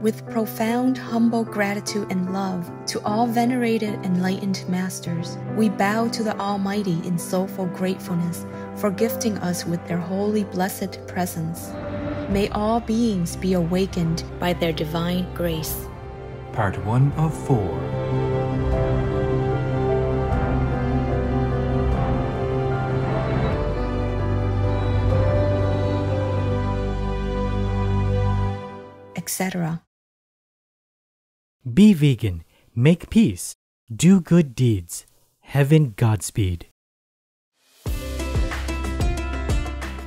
With profound, humble gratitude and love to all venerated enlightened masters, we bow to the Almighty in soulful gratefulness for gifting us with their holy blessed presence. May all beings be awakened by their divine grace. Part 1 of 4. Etc. Be vegan, make peace, do good deeds. Heaven Godspeed.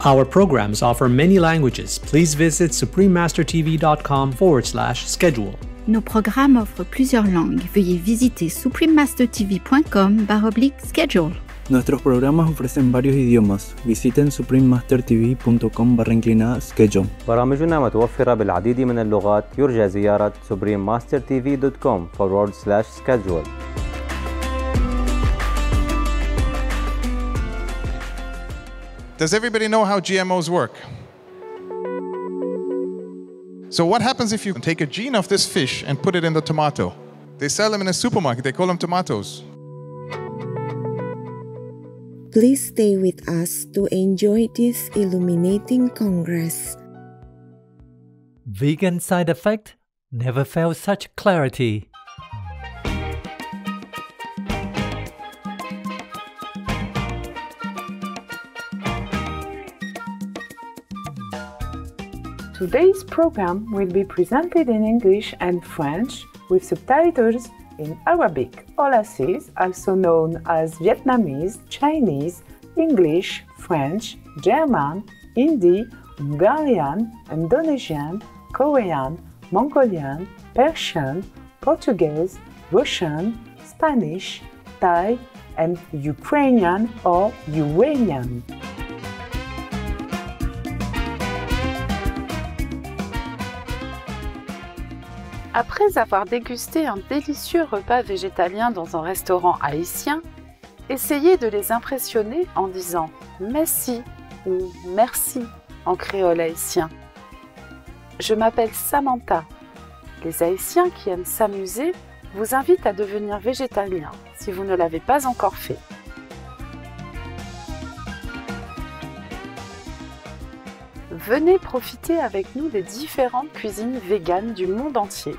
Our programs offer many languages. Please visit suprememastertv.com/schedule. Nos programmes offrent plusieurs langues. Veuillez visiter suprememastertv.com/schedule. Nuestros programas ofrecen varios idiomas. Visiten suprememastertv.com/schedule. برامجنا متوفرة بالعديد من اللغات. يرجى زيارة suprememastertv.com/schedule. Does everybody know how GMOs work? So what happens if you take a gene of this fish and put it in the tomato? They sell them in a supermarket. They call them tomatoes. Please stay with us to enjoy this illuminating congress. Vegan side effect? Never felt such clarity. Today's program will be presented in English and French with subtitles in Arabic, Aulacese, also known as Vietnamese, Chinese, English, French, German, Hindi, Hungarian, Indonesian, Korean, Mongolian, Persian, Portuguese, Russian, Spanish, Thai, and Ukrainian or Uranian. Après avoir dégusté un délicieux repas végétalien dans un restaurant haïtien, essayez de les impressionner en disant « merci » ou « merci » en créole haïtien. Je m'appelle Samantha. Les Haïtiens qui aiment s'amuser vous invitent à devenir végétalien si vous ne l'avez pas encore fait. Venez profiter avec nous des différentes cuisines véganes du monde entier.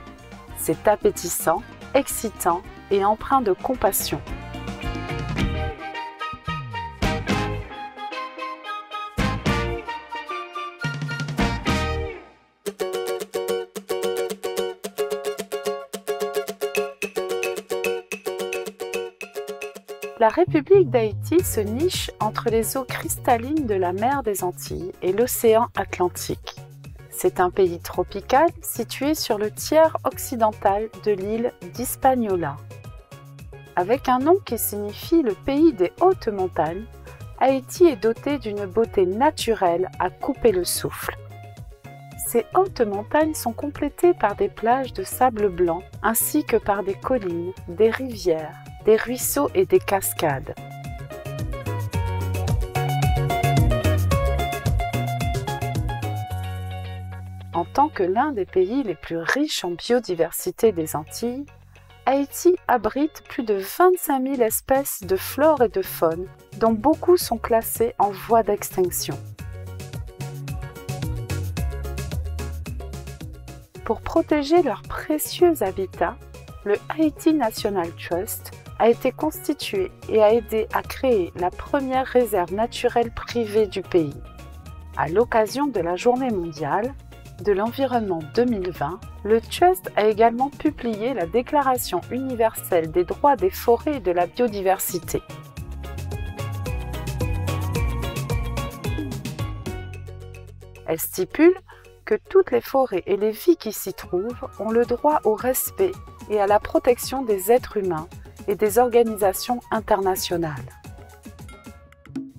C'est appétissant, excitant et empreint de compassion. La République d'Haïti se niche entre les eaux cristallines de la mer des Antilles et l'océan Atlantique. C'est un pays tropical situé sur le tiers occidental de l'île d'Hispaniola. Avec un nom qui signifie le pays des hautes montagnes, Haïti est doté d'une beauté naturelle à couper le souffle. Ces hautes montagnes sont complétées par des plages de sable blanc ainsi que par des collines, des rivières, des ruisseaux et des cascades. En tant que l'un des pays les plus riches en biodiversité des Antilles, Haïti abrite plus de 25 000 espèces de flore et de faune, dont beaucoup sont classées en voie d'extinction. Pour protéger leur précieux habitat, le Haiti National Trust a été constitué et a aidé à créer la première réserve naturelle privée du pays. À l'occasion de la Journée mondiale de l'environnement 2020, le Trust a également publié la Déclaration universelle des droits des forêts et de la biodiversité. Elle stipule que toutes les forêts et les vies qui s'y trouvent ont le droit au respect et à la protection des êtres humains et des organisations internationales.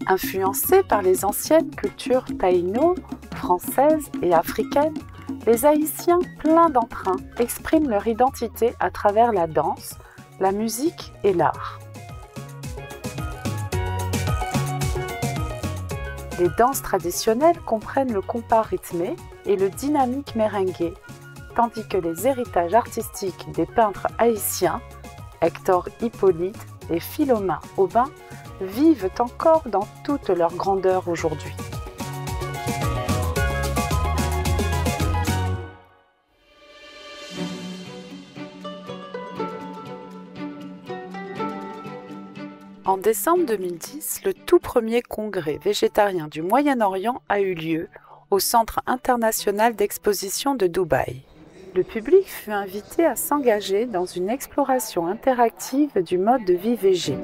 Influencés par les anciennes cultures taïno, françaises et africaines, les Haïtiens pleins d'entrain expriment leur identité à travers la danse, la musique et l'art. Les danses traditionnelles comprennent le compas rythmé et le dynamique merengue, tandis que les héritages artistiques des peintres haïtiens, Hector Hippolyte et Philomène Aubin, vivent encore dans toute leur grandeur aujourd'hui. En décembre 2010, le tout premier congrès végétarien du Moyen-Orient a eu lieu au Centre international d'exposition de Dubaï. Le public fut invité à s'engager dans une exploration interactive du mode de vie végé.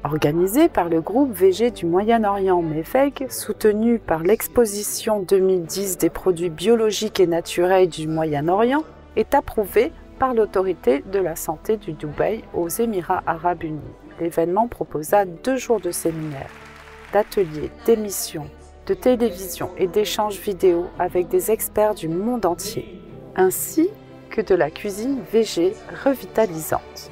Organisé par le groupe végé du Moyen-Orient MEVEG, soutenu par l'exposition 2010 des produits biologiques et naturels du Moyen-Orient, est approuvé par l'autorité de la santé du Dubaï aux Émirats arabes unis. L'événement proposa 2 jours de séminaires, d'ateliers, d'émissions, de télévision et d'échanges vidéo avec des experts du monde entier, ainsi que de la cuisine végé revitalisante.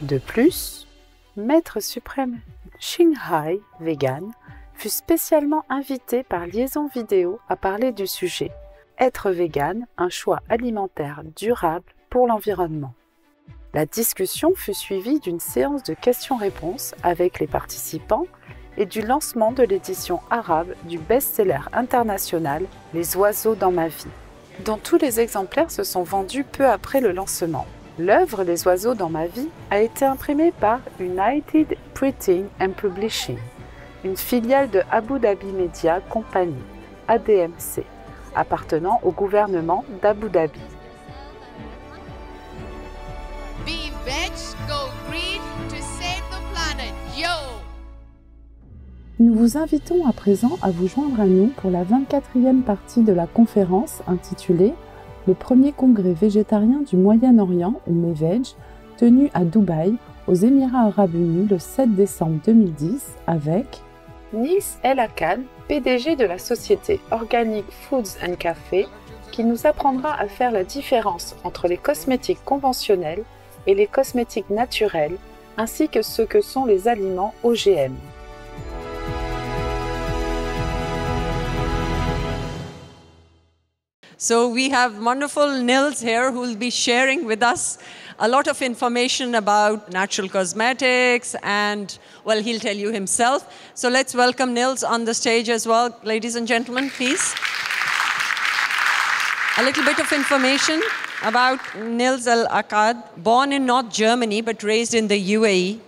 De plus, Maître suprême Shinghai Vegan fut spécialement invité par Liaison Vidéo à parler du sujet « Être vegan, un choix alimentaire durable pour l'environnement ». La discussion fut suivie d'une séance de questions-réponses avec les participants et du lancement de l'édition arabe du best-seller international « Les oiseaux dans ma vie », dont tous les exemplaires se sont vendus peu après le lancement. L'œuvre « Les oiseaux dans ma vie » a été imprimée par United Printing and Publishing, une filiale de Abu Dhabi Media Company, ADMC, appartenant au gouvernement d'Abu Dhabi. Be veg, go green to save the planet. Yo! Nous vous invitons à présent à vous joindre à nous pour la 24e partie de la conférence intitulée « Le premier congrès végétarien du Moyen-Orient, ou MEVEG, tenu à Dubaï, aux Émirats arabes unis le 7 décembre 2010 avec Nils El Akkad, PDG de la société Organic Foods and Café, qui nous apprendra à faire la différence entre les cosmétiques conventionnels et les cosmétiques naturels, ainsi que ce que sont les aliments OGM. So we have wonderful Nils here who will be sharing with us a lot of information about natural cosmetics and, well, he'll tell you himself. So let's welcome Nils on the stage as well. Ladies and gentlemen, please. A little bit of information about Nils El Akkad, born in North Germany but raised in the UAE.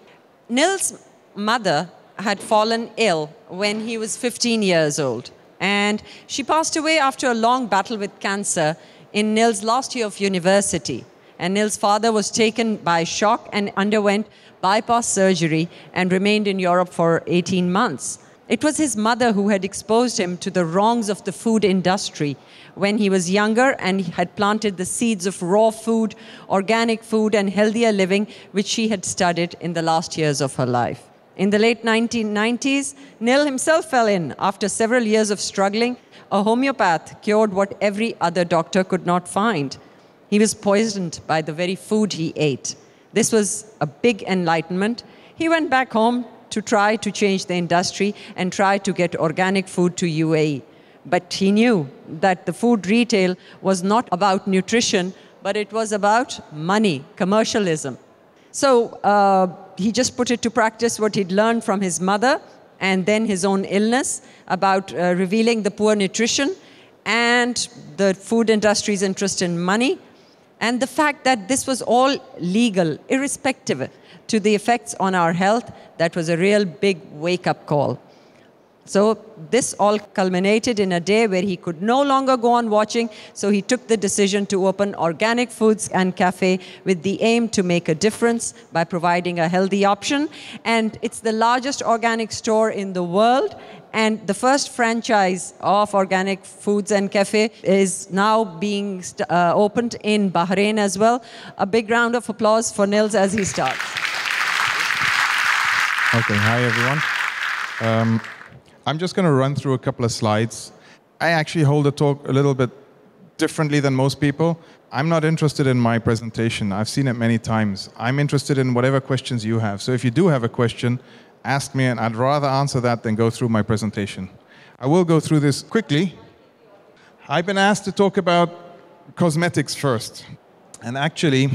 Nils' mother had fallen ill when he was 15 years old. And she passed away after a long battle with cancer in Nils' last year of university. And Nils' father was taken by shock and underwent bypass surgery and remained in Europe for 18 months. It was his mother who had exposed him to the wrongs of the food industry when he was younger and had planted the seeds of raw food, organic food, and healthier living, which she had studied in the last years of her life. In the late 1990s, Nils himself fell in after several years of struggling. A homeopath cured what every other doctor could not find. He was poisoned by the very food he ate. This was a big enlightenment. He went back home to try to change the industry and try to get organic food to UAE. But he knew that the food retail was not about nutrition, but it was about money, commercialism. So he just put it to practice what he'd learned from his mother and then his own illness about revealing the poor nutrition and the food industry's interest in money and the fact that this was all legal, irrespective to the effects on our health. That was a real big wake-up call. So this all culminated in a day where he could no longer go on watching, so he took the decision to open Organic Foods and Cafe with the aim to make a difference by providing a healthy option. And it's the largest organic store in the world, and the first franchise of Organic Foods and Cafe is now being opened in Bahrain as well. A big round of applause for Nils as he starts. Okay, hi everyone. I'm just going to run through a couple of slides. I actually hold the talk a little bit differently than most people. I'm not interested in my presentation. I've seen it many times. I'm interested in whatever questions you have. So if you do have a question, asked me, and I'd rather answer that than go through my presentation. I will go through this quickly. I've been asked to talk about cosmetics first. And actually,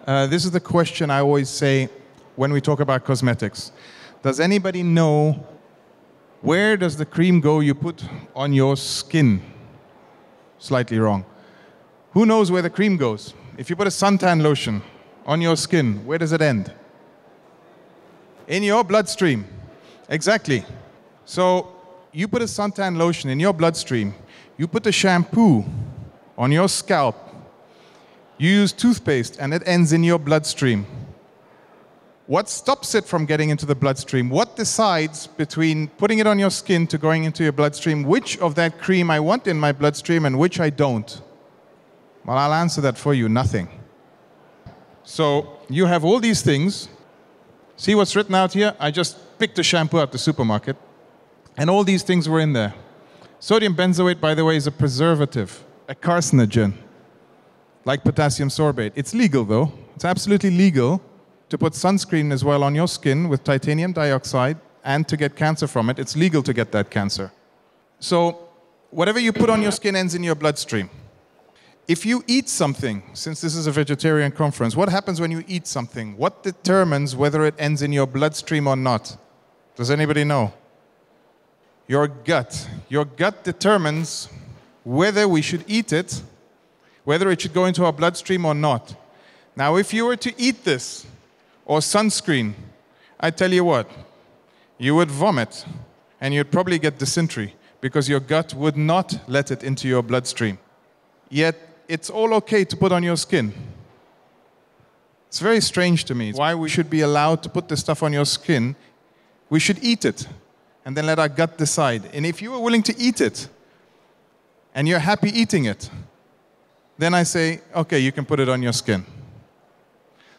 this is the question I always say when we talk about cosmetics. Does anybody know where does the cream go you put on your skin? Slightly wrong. Who knows where the cream goes? If you put a suntan lotion on your skin, where does it end? In your bloodstream. Exactly. So you put a suntan lotion in your bloodstream. You put a shampoo on your scalp. You use toothpaste and it ends in your bloodstream. What stops it from getting into the bloodstream? What decides between putting it on your skin to going into your bloodstream, which of that cream I want in my bloodstream and which I don't? Well, I'll answer that for you, nothing. So you have all these things. See what's written out here? I just picked a shampoo at the supermarket, and all these things were in there. Sodium benzoate, by the way, is a preservative, a carcinogen, like potassium sorbate. It's legal, though. It's absolutely legal to put sunscreen as well on your skin with titanium dioxide and to get cancer from it. It's legal to get that cancer. So whatever you put on your skin ends in your bloodstream. If you eat something, since this is a vegetarian conference, what happens when you eat something? What determines whether it ends in your bloodstream or not? Does anybody know? Your gut. Your gut determines whether we should eat it, whether it should go into our bloodstream or not. Now, if you were to eat this, or sunscreen, I tell you what, you would vomit, and you'd probably get dysentery, because your gut would not let it into your bloodstream. Yet, it's all okay to put on your skin. It's very strange to me why we should be allowed to put this stuff on your skin. We should eat it, and then let our gut decide. And if you are willing to eat it, and you're happy eating it, then I say, okay, you can put it on your skin.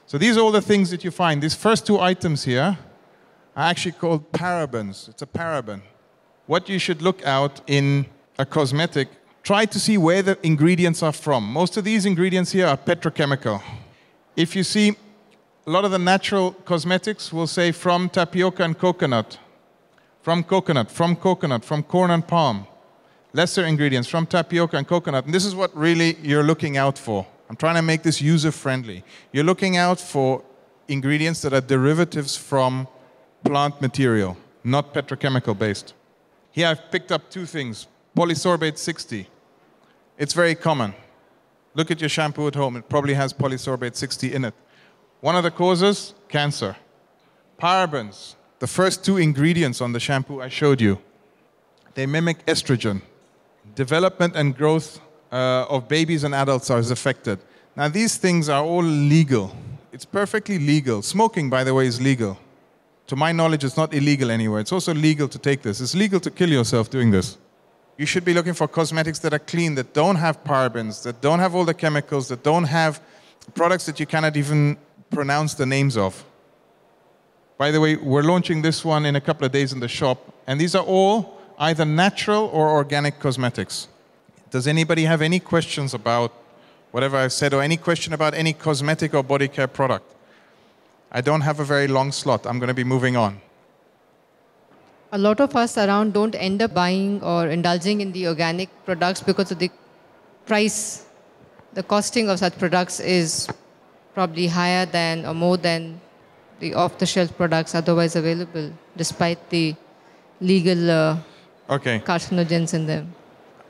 So these are all the things that you find. These first two items here are actually called parabens. It's a paraben. What you should look out in a cosmetic, try to see where the ingredients are from. Most of these ingredients here are petrochemical. If you see, a lot of the natural cosmetics will say from tapioca and coconut, from coconut, from coconut, from corn and palm. Lesser ingredients from tapioca and coconut. And this is what really you're looking out for. I'm trying to make this user-friendly. You're looking out for ingredients that are derivatives from plant material, not petrochemical-based. Here I've picked up two things. Polysorbate 60. It's very common. Look at your shampoo at home. It probably has polysorbate 60 in it. One of the causes, cancer. Parabens, the first two ingredients on the shampoo I showed you. They mimic estrogen. Development and growth of babies and adults are affected. Now, these things are all legal. It's perfectly legal. Smoking, by the way, is legal. To my knowledge, it's not illegal anywhere. It's also legal to take this. It's legal to kill yourself doing this. You should be looking for cosmetics that are clean, that don't have parabens, that don't have all the chemicals, that don't have products that you cannot even pronounce the names of. By the way, we're launching this one in a couple of days in the shop, and these are all either natural or organic cosmetics. Does anybody have any questions about whatever I've said, or any question about any cosmetic or body care product? I don't have a very long slot. I'm going to be moving on. A lot of us around don't end up buying or indulging in the organic products because of the price. The costing of such products is probably higher than or more than the off-the-shelf products otherwise available, despite the legal carcinogens in them.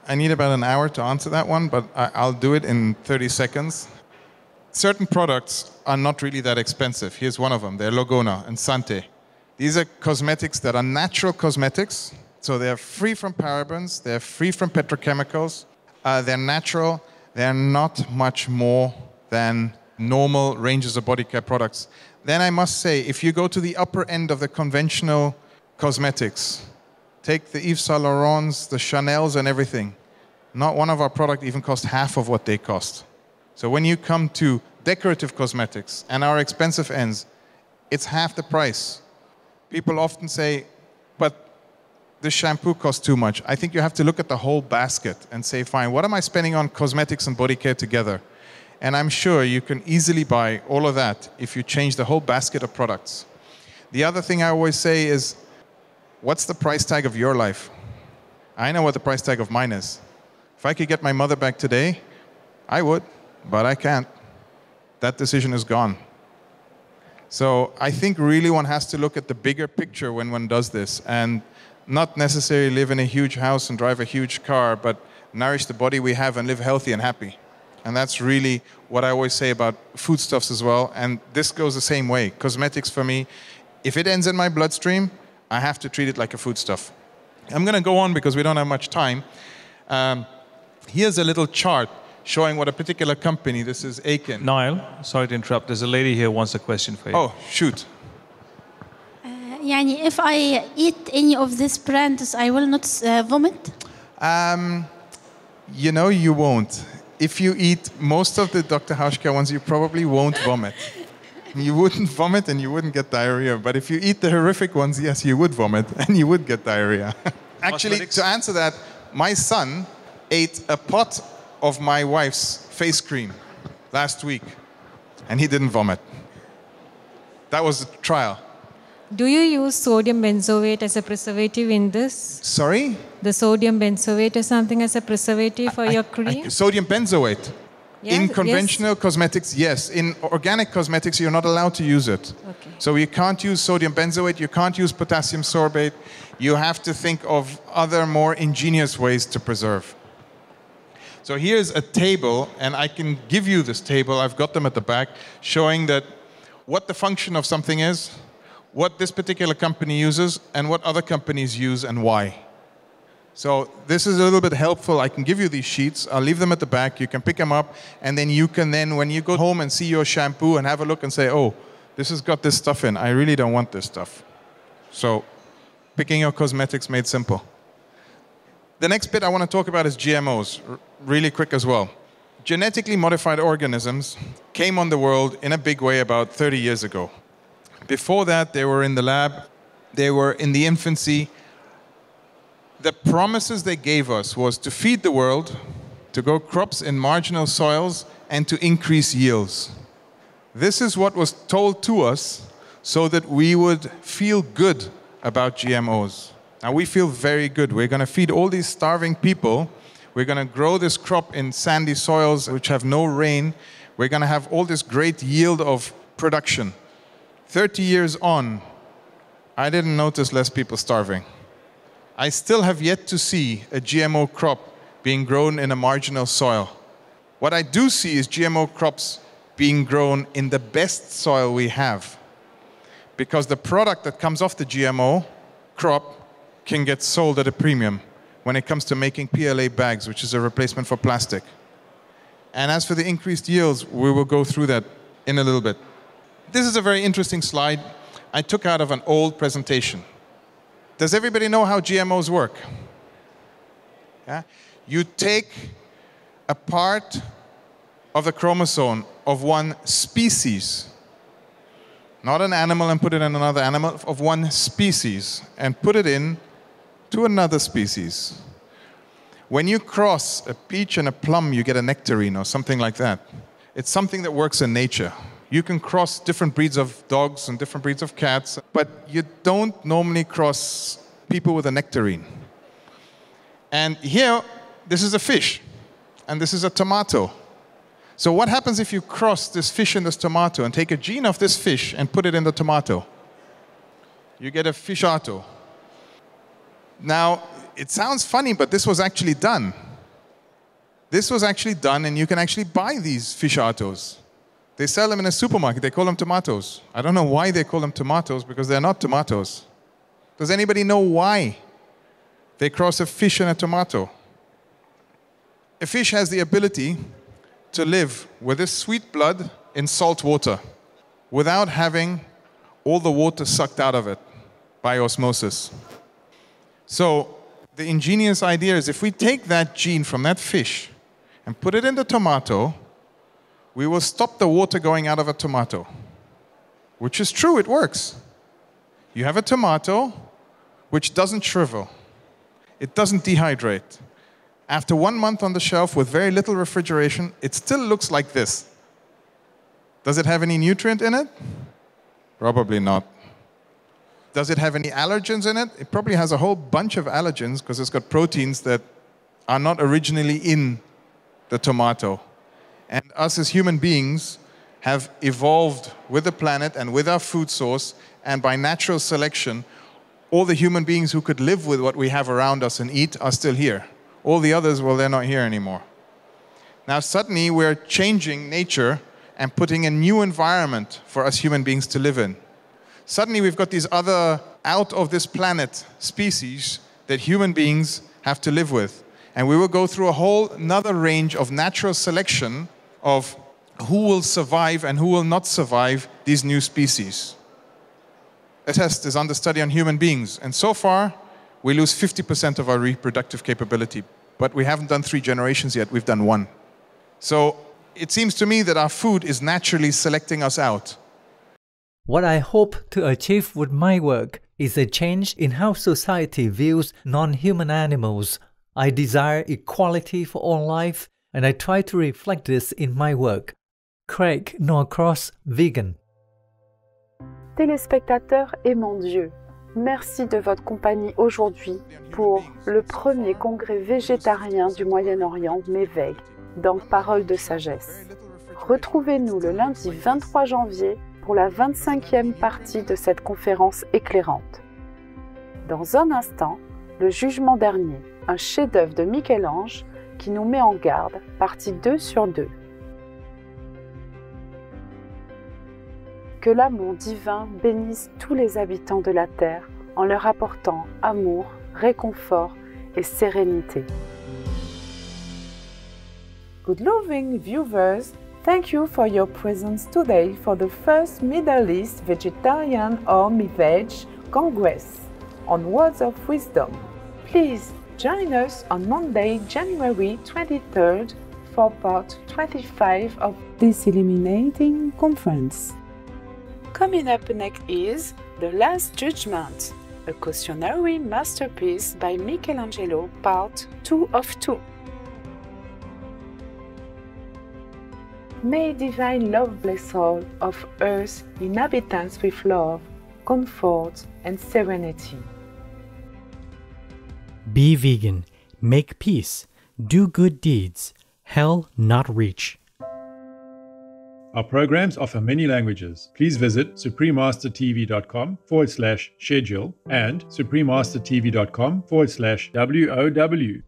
I need about an hour to answer that one, but I'll do it in 30 seconds. Certain products are not really that expensive. Here's one of them. They're Logona and Sante. These are cosmetics that are natural cosmetics. So they're free from parabens. They're free from petrochemicals. They're natural. They're not much more than normal ranges of body care products. Then I must say, if you go to the upper end of the conventional cosmetics, take the Yves Saint Laurents, the Chanels and everything, not one of our products even costs half of what they cost. So when you come to decorative cosmetics and our expensive ends, it's half the price. People often say, but this shampoo costs too much. I think you have to look at the whole basket and say, fine, what am I spending on cosmetics and body care together? And I'm sure you can easily buy all of that if you change the whole basket of products. The other thing I always say is, what's the price tag of your life? I know what the price tag of mine is. If I could get my mother back today, I would, but I can't. That decision is gone. So I think really one has to look at the bigger picture when one does this, and not necessarily live in a huge house and drive a huge car, but nourish the body we have and live healthy and happy. And that's really what I always say about foodstuffs as well. And this goes the same way. Cosmetics for me, if it ends in my bloodstream, I have to treat it like a foodstuff. I'm going to go on because we don't have much time. Here's a little chart showing what a particular company, this is Aiken. Niall, sorry to interrupt. There's a lady here who wants a question for you. Oh, shoot. يعني if I eat any of these brands, I will not vomit? You know, you won't. If you eat most of the Dr. Hauschka ones, you probably won't vomit. You wouldn't vomit and you wouldn't get diarrhea. But if you eat the horrific ones, yes, you would vomit and you would get diarrhea. Actually, to answer that, my son ate a pot of my wife's face cream last week and he didn't vomit. That was a trial. Do you use sodium benzoate as a preservative in this? Sorry? The sodium benzoate or something as a preservative for your cream? Sodium benzoate? Yeah, in conventional cosmetics, yes. In organic cosmetics, you're not allowed to use it. Okay. So you can't use sodium benzoate, you can't use potassium sorbate. You have to think of other more ingenious ways to preserve. So here's a table, and I can give you this table, I've got them at the back, showing that what the function of something is, what this particular company uses, and what other companies use and why. So this is a little bit helpful. I can give you these sheets. I'll leave them at the back. You can pick them up, and then you can then, when you go home and see your shampoo and have a look and say, oh, this has got this stuff in. I really don't want this stuff. So picking your cosmetics made simple. The next bit I want to talk about is GMOs, really quick as well. Genetically modified organisms came on the world in a big way about 30 years ago. Before that, they were in the lab, they were in the infancy. The promises they gave us was to feed the world, to grow crops in marginal soils, and to increase yields. This is what was told to us so that we would feel good about GMOs. Now we feel very good. We're going to feed all these starving people. We're going to grow this crop in sandy soils which have no rain. We're going to have all this great yield of production. 30 years on, I didn't notice less people starving. I still have yet to see a GMO crop being grown in a marginal soil. What I do see is GMO crops being grown in the best soil we have, because the product that comes off the GMO crop can get sold at a premium when it comes to making PLA bags, which is a replacement for plastic. And as for the increased yields, we will go through that in a little bit. This is a very interesting slide I took out of an old presentation. Does everybody know how GMOs work? Yeah? You take a part of the chromosome of one species, not an animal and put it in another animal, of one species, and put it in to another species. When you cross a peach and a plum, you get a nectarine or something like that. It's something that works in nature. You can cross different breeds of dogs and different breeds of cats, but you don't normally cross people with a nectarine. And here, this is a fish, and this is a tomato. So what happens if you cross this fish and this tomato and take a gene of this fish and put it in the tomato? You get a fishato. Now, it sounds funny, but this was actually done. This was actually done, and you can actually buy these fishatos. They sell them in a supermarket. They call them tomatoes. I don't know why they call them tomatoes, because they're not tomatoes. Does anybody know why they cross a fish and a tomato? A fish has the ability to live with this sweet blood in salt water without having all the water sucked out of it by osmosis. So the ingenious idea is if we take that gene from that fish and put it in the tomato, we will stop the water going out of a tomato, which is true, it works. You have a tomato which doesn't shrivel. It doesn't dehydrate. After 1 month on the shelf with very little refrigeration, it still looks like this. Does it have any nutrient in it? Probably not. Does it have any allergens in it? It probably has a whole bunch of allergens because it's got proteins that are not originally in the tomato. And us as human beings have evolved with the planet and with our food source, and by natural selection, all the human beings who could live with what we have around us and eat are still here. All the others, well, they're not here anymore. Now suddenly we're changing nature and putting a new environment for us human beings to live in. Suddenly we've got these other out of this planet species that human beings have to live with. And we will go through a whole another range of natural selection of who will survive and who will not survive these new species. A test is under study on human beings. And so far, we lose 50% of our reproductive capability. But we haven't done 3 generations yet, we've done 1. So it seems to me that our food is naturally selecting us out. What I hope to achieve with my work is a change in how society views non-human animals. I desire equality for all life, and I try to reflect this in my work. Craig Norcross, vegan. Téléspectateurs et mon Dieu, merci de votre compagnie aujourd'hui pour le premier congrès végétarien du Moyen-Orient, M'éveille, dans Paroles de sagesse. Retrouvez-nous le lundi 23 janvier pour la 25e partie de cette conférence éclairante. Dans un instant, le jugement dernier, un chef-d'œuvre de Michel-Ange qui nous met en garde, partie 2 sur 2. Que l'amour divin bénisse tous les habitants de la terre en leur apportant amour, réconfort et sérénité. Good loving viewers, thank you for your presence today for the first Middle East Vegetarian or MiVeg Congress on Words of Wisdom. Please join us on Monday, January 23rd for part 25 of this illuminating conference. Coming up next is The Last Judgment, a cautionary masterpiece by Michelangelo, part 2 of 2. May divine love bless all of Earth's inhabitants with love, comfort, and serenity. Be vegan, make peace, do good deeds, hell not reach. Our programs offer many languages. Please visit suprememastertv.com/schedule and suprememastertv.com/WOW.